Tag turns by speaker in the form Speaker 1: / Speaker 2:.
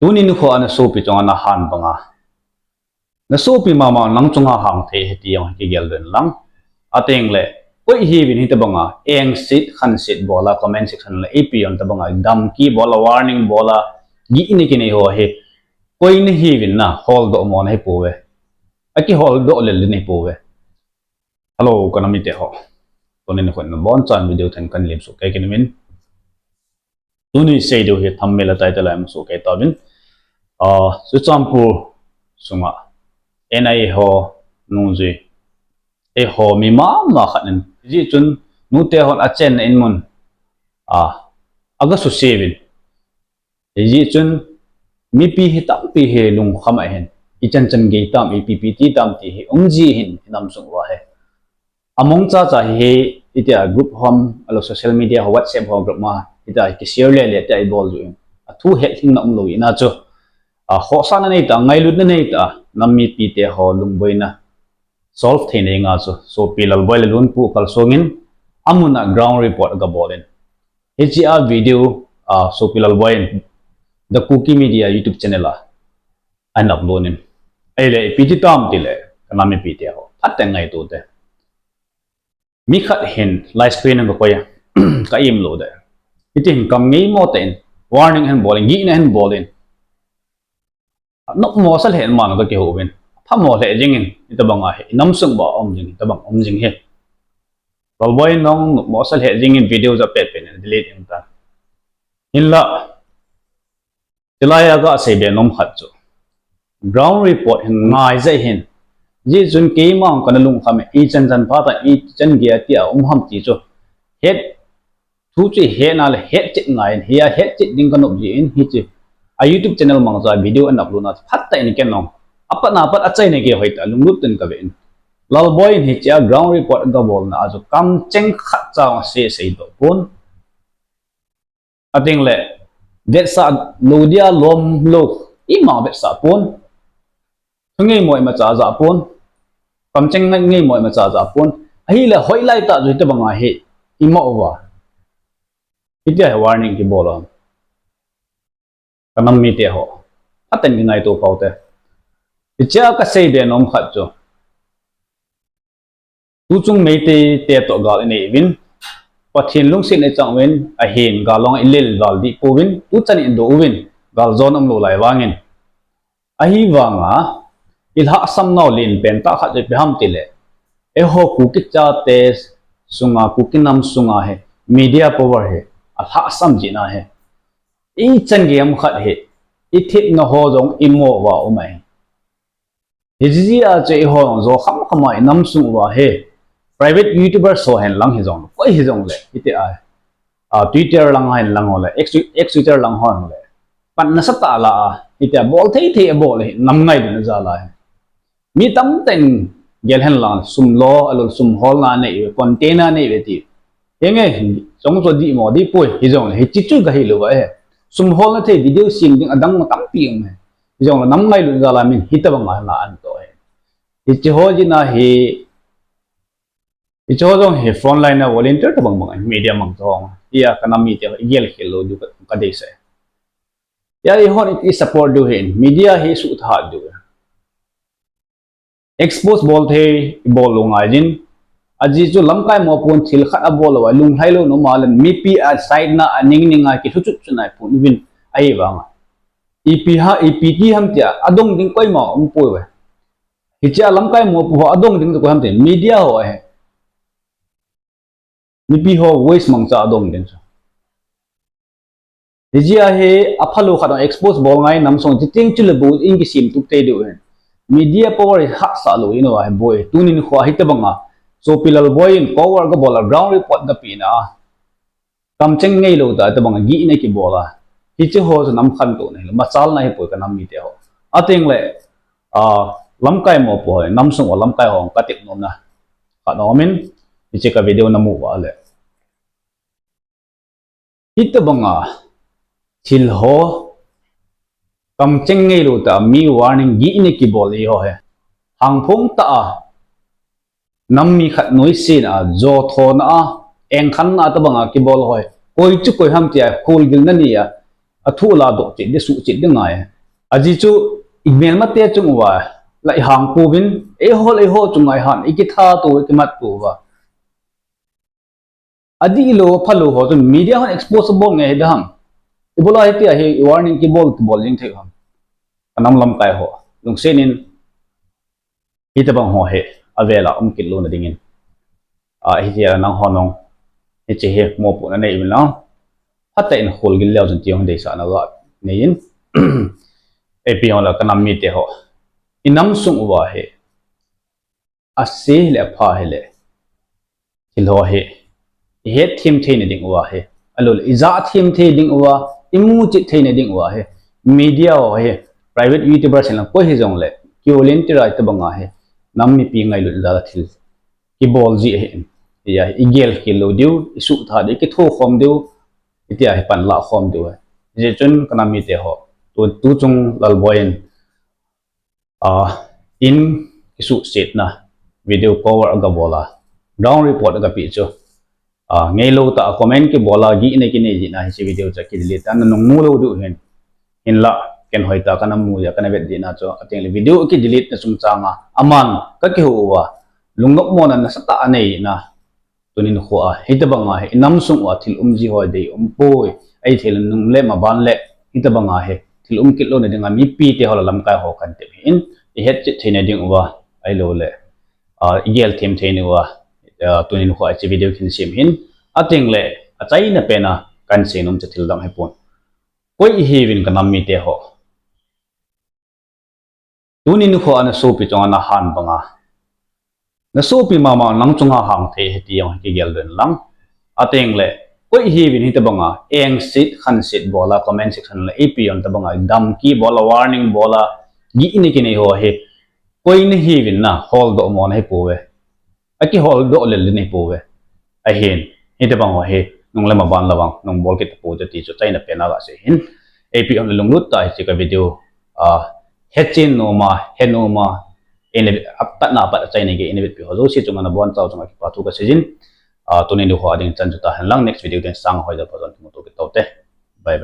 Speaker 1: tunin kho ana sopi chonga na han banga na sopi mama nang chunga hang the heti yang ki gel den lang ateng le oi hi bin hi ta banga eng sit khan sit bola comment section la ap on ta banga dam ki bola warning bola gi ni ki nei ho he koi ni hi bin na hold do mon he powe aki hold do le ni powe hello economy te ho tonin khon na bon chan video than kan lim su kai kin min tuni sei do he thumbnail la title am su kai ta bin su champu sunga nai ho nungji e ho mi ma khanin ji chun nu te hon a chen in mun aga su sevin ji chun mi pi hi tam pi he lung khama hen i chan chan ge tam e ppt tam ti hi ongji hin nam sung wa he among cha he itia group hom alo social media ho whatsapp ho group ma ita ki share le ta I bol ju a thu he thing na lo ina chu ho sa na nei ta ngai lut na nei ta nammi pi te ho lung boina solve thine nga chu so pilal boil lun pu kal songin amuna ground report ga bolin hca video so pilal boil the KUKI media YouTube channel an uploadin ai le pt tam tile kanami pi te ho at ngai to te mi khat hen live screen ng ko ya ka im lo de itin kam ngei mo ten warning hen bowling gi na hen bowling no mo sal hen man ka ke hobin tha mo le jingin ita banga he nam sung ba om jing ita bang om jing he bal boy nong mo sal he jingin video za pet pen delete in ta in la tilaya ga se be nom khat chu ground report hen ngai zai hen ji jun ke mang kana lung khame I chan chan pha ta I chan gia tia ham ti chu het thu chi he na le het chit ngai hiya het chit ding kan ob ji in hi chi a YouTube channel mang za video an upload na phat ta in ken nong apa na pat achai ne ge hoita lunglut ten ka ben lal boy in hi cha ground report ga bol na azu kam cheng kha cha se sei do pon ating le det sa lodia lom lo I ma bet sa pon ngei moi ma cha za pon kam cheng ngei moi ma cha za pon hi le hoi lai ta ju te banga he I ma over itia warning ki bola kanam mi te ho aten ngai to paute icha ka sei be nom khat cho tu chung mei te to gal nei win pathin lung sin e chang wen a hen ga long ilil gal di po win tu chan in do win gal zon am lo lai wangin a hi wanga ilha sam no lin pen ta khat pe ham tile e ho KUKI cha te sunga KUKI nam sunga he media power he alha sam jina he I chan ge am khat he I thip na ho jong imo wa o mai hiji a che ho zo kham khama nam sung wa he private YouTuber so hen lang hi jong koi hi jong le ite a Twitter lang hen lang ho le x Twitter lang ho le pan na sa ta la ite bol thei bol he nam ngai na za la mi tam ten gel hen lang sum lo alol sum hol na nei container nei ve ti enge jong so di mo di poi hi jong he chi chu ga hi lo wa he sum hol na the video sim ding adang tam piang me jong nam ngai lu za la min hita bang la an to he hi ho ji na he hi ho jong he front line na volunteer ta bang bang media mang tong ya kana mi te gel hello du ka dei se ya I hon it is support do hen media he su tha du expose bol the bol lo ngai jin aji chu lamkai mo pon thil khat a bol wa lung hailo no malan mi pi a side na aning ninga ki thu chu chunai pun win ai wanga ep ept ham tia adong ding koi ma um poi we hi cha lamkai mo pu adong ding ko ham te media ho he mi pi ho voice mang cha adong ding so hi ja he aphalo khat expose bol ngai nam song ti ting chule bu in ki sim tu te do he media power ha sa lo ino ai boy tunin kho hi te banga so pilal boy in cover ga bola ground report da pina kam cheng ngei lo da te banga gi ne ki bola hi che ho nam khan to ne ma chal na hi poi ka nam mi te ho ating le lam kai mo po nam sung lam kai hong ka tik nom na ka no min hi che ka video na mu wa le hi te banga thil ho kam cheng ngei lo ta mi warning gi ne ki bol hi ho he hang phung ta nam mi khat noi sin a zo thon a eng khan na ta banga ki bol hoi koi chu koi ham tia khol gil na ni a thu la do chi de su chi de ngai aji chu email mate chung wa lai hang pu bin Eiho Chunga han ikitha tu ikimat tu wa adi lo phalo ho tu media han exposable nge dam ibola heti a he warning ki bol jing the ham anam lam kai ho lung senin hitabang ho he avela kilo na dingin a hi nang honong he he mo pu na nei na hata in hol gil law jun tiong dei sa na wa nein epion la kanam mi te ho inam sung wa he a se le pha he le thilo he he thim the ne ding wa he alol iza thim the ding wa imu chi the ne ding wa he media ho he private youtubers la ko hi jong le kyolin ti right banga he nam mi pi ngai lu da thil ki bol ji he ya igel ki lo diu isu tha de ki tho khom diu itia he pan la khom diu je chun kanam mi te ho tu chung lal boyen in isu set na video power aga bola down report aga pi chu ngei lo ta comment ke bola gi ne ki ne ji na hi video cha ki delete an nong mu lo du hen in la ken hoita kana mu ya kana vet ji na cho ateng le video ki delete na sum changa aman ka ki huwa lungok mo na sata anei na tunin khuwa hitabanga he inam sung wa thil ji hoi dei poi ai thil nung le ma ban le hitabanga he thil kit lo na dinga mi pi te hola lam kai ho kan te in het chi thine ding wa ai lo le igel them thine wa tunin khuwa chi video kin sim hin ateng le achai na pena kan senum cha thil dam he pon koi hi win kanam mi te ho tunin khuwa na so pi chonga na han banga na so pi mama nang chunga hang the he ti yong ki gel den lang ateng le koi hi win hita banga eng sit khan sit bola comment section la ap on ta banga dam ki bola warning bola gi ini ki nei ho he koi ni hi win na hold do mon he powe aki hold do le ni powe a hen hita banga he nong le ma ban lawang nong bol ki po ti chu chaina pena ga se hin ap on le lungut ta chi ka video hechin no ma henoma ene apta na pa chaina ge ene bit pi ho si chunga na bon chau chunga ki pa thu ka sejin tunin du ho ading chan chu ta han lang next video den sang hoi da pa zon tu to ke to te